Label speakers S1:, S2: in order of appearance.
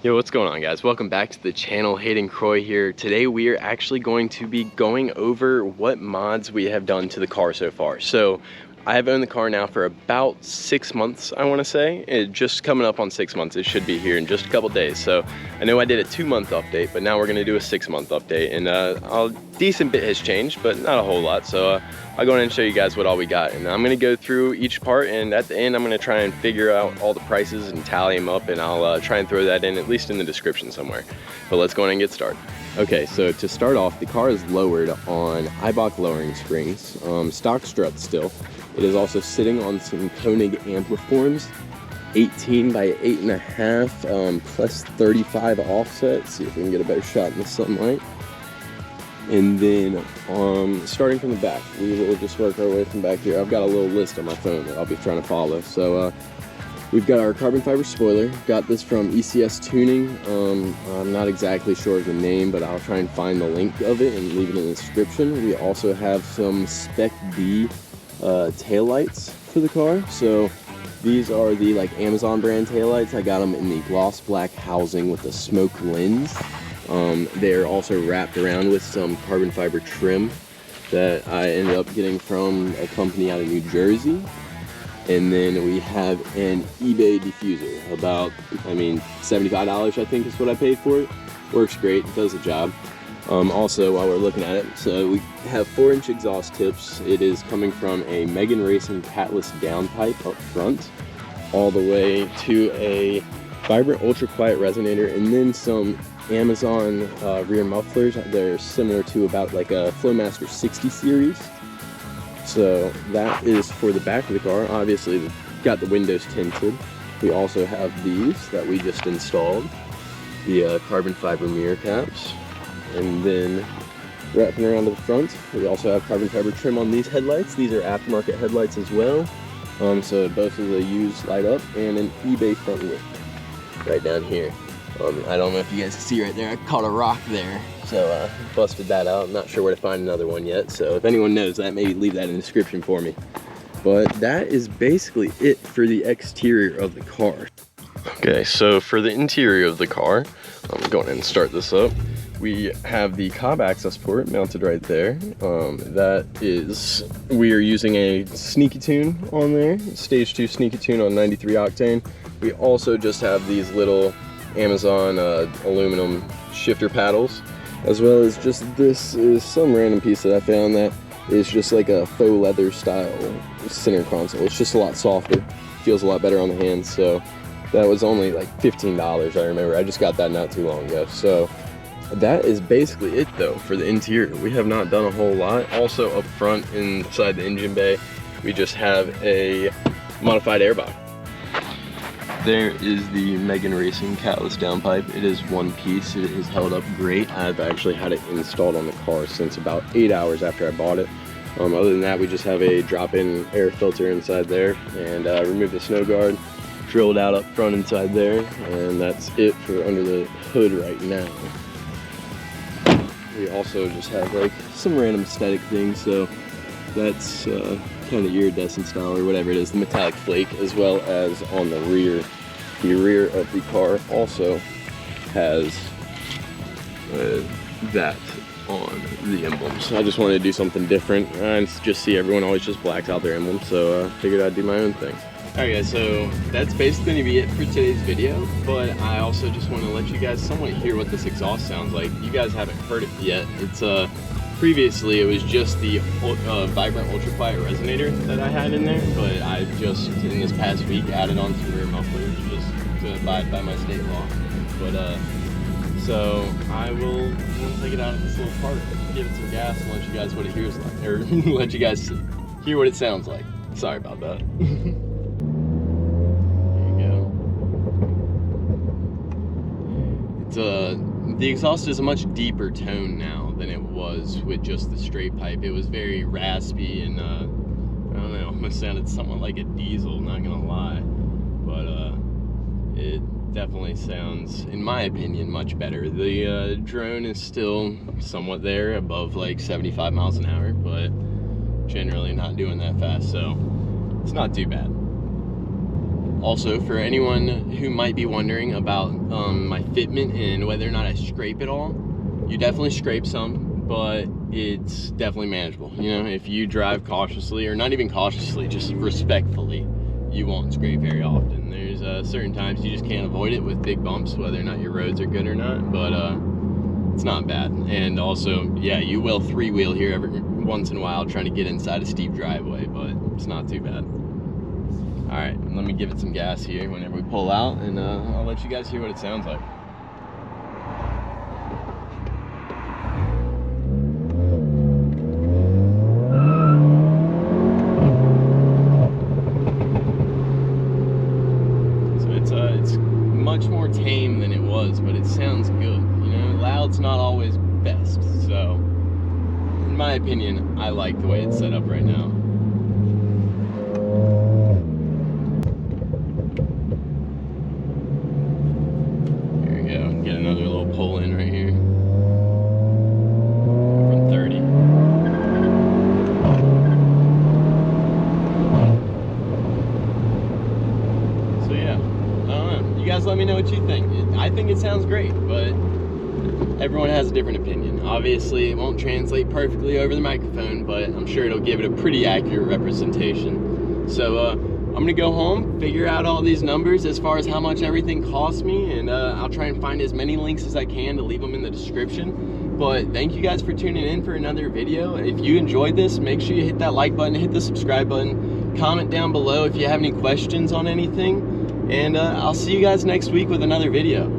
S1: Yo, what's going on, guys? Welcome back to the channel. Hayden Croy here. Today we are actually going to be going over what mods we have done to the car so far. So I have owned the car now for about 6 months, I want to say. It just coming up on 6 months. It should be here in just a couple days. So I know I did a 2-month update, but now we're going to do a 6-month update, and a decent bit has changed, but not a whole lot. So I'll go in and show you guys what all we got, and I'm going to go through each part, and at the end I'm going to try and figure out all the prices and tally them up, and I'll try and throw that in, at least in the description somewhere. But let's go in and get started. Okay, so to start off, the car is lowered on Eibach lowering springs, stock struts still. It is also sitting on some Koenig ampliforms, 18 by 8.5, plus 35 offset. See if we can get a better shot in the sunlight. And then starting from the back, we will just work our way from back here. I've got a little list on my phone that I'll be trying to follow. So we've got our carbon fiber spoiler. Got this from ECS Tuning. I'm not exactly sure of the name, but I'll try and find the link of it and leave it in the description. We also have some Spec D taillights for the car. So these are the Amazon brand taillights. I got them in the gloss black housing with the smoke lens. They're also wrapped around with some carbon fiber trim that I ended up getting from a company out of New Jersey. And then we have an eBay diffuser, about, $75 I think is what I paid for it. Works great, does the job. Also, while we're looking at it, so we have 4-inch exhaust tips. It is coming from a Megan Racing catless downpipe up front, all the way to a Vibrant ultra quiet resonator, and then some Amazon rear mufflers. They're similar to about like a Flowmaster 60 series. So that is for the back of the car. Obviously, we've got the windows tinted. We also have these that we just installed, the carbon fiber mirror caps. And then wrapping around to the front, we also have carbon fiber trim on these headlights. These are aftermarket headlights as well. So both of the U's light up, and an eBay front wheel right down here. I don't know if you guys can see right there, I caught a rock there. So busted that out. I'm not sure where to find another one yet. So if anyone knows that, maybe leave that in the description for me. But that is basically it for the exterior of the car. Okay, so for the interior of the car, I'm going to start this up. We have the cob access port mounted right there. That is, we are using a Sneaky Tune on there, stage 2 Sneaky Tune on 93 octane. We also just have these little Amazon aluminum shifter paddles, as well as just this is some random piece that I found that is just like a faux leather style center console. It's just a lot softer, feels a lot better on the hands. So that was only like $15, I remember. I just got that not too long ago. So that is basically it though for the interior. We have not done a whole lot. Also up front inside the engine bay, we just have a modified airbox. There is the Megan Racing catless downpipe. It is one piece. It is held up great. I've actually had it installed on the car since about 8 hours after I bought it. Other than that, we just have a drop-in air filter inside there, and remove the snow guard, drilled out up front inside there, and that's it for under the hood right now. We also just have like some random aesthetic things, so that's kind of iridescent style or whatever it is, the metallic flake, as well as on the rear. The rear of the car also has that on the emblem. So I just wanted to do something different. I just see everyone always just blacks out their emblem, so I figured I'd do my own thing. Alright guys, so that's basically going to be it for today's video, but I also just want to let you guys somewhat hear what this exhaust sounds like. You guys haven't heard it yet. It's previously it was just the Vibrant ultra quiet resonator that I had in there, but I just in this past week added on some rear mufflers just to abide by my state law. But so I will take it out of this little part, give it some gas, and let you guys what it hears like, or let you guys hear what it sounds like. Sorry about that. The exhaust is a much deeper tone now than it was with just the straight pipe. It was very raspy and I don't know, almost sounded somewhat like a diesel, not gonna lie. But it definitely sounds, in my opinion, much better. The drone is still somewhat there, above like 75 miles an hour, but generally not doing that fast, so it's not too bad. Also, for anyone who might be wondering about my fitment and whether or not I scrape it all, you definitely scrape some, but it's definitely manageable. You know, if you drive cautiously, or not even cautiously, just respectfully, you won't scrape very often. There's certain times you just can't avoid it with big bumps, whether or not your roads are good or not, but it's not bad. And also, yeah, you will three-wheel here every once in a while trying to get inside a steep driveway, but it's not too bad. All right, let me give it some gas here whenever we pull out, and I'll let you guys hear what it sounds like. It's much more tame than it was, but it sounds good. You know, loud's not always best, so in my opinion, I like the way it's set up right now. Here we go, get another little pull in right here. From 30. So yeah, I don't know. You guys let me know what you think. I think it sounds great, but everyone has a different opinion. Obviously, it won't translate perfectly over the microphone, but I'm sure it'll give it a pretty accurate representation. So I'm gonna go home, figure out all these numbers as far as how much everything costs me, and I'll try and find as many links as I can to leave them in the description. But thank you guys for tuning in for another video. If you enjoyed this, make sure you hit that like button, hit the subscribe button, comment down below if you have any questions on anything, and I'll see you guys next week with another video.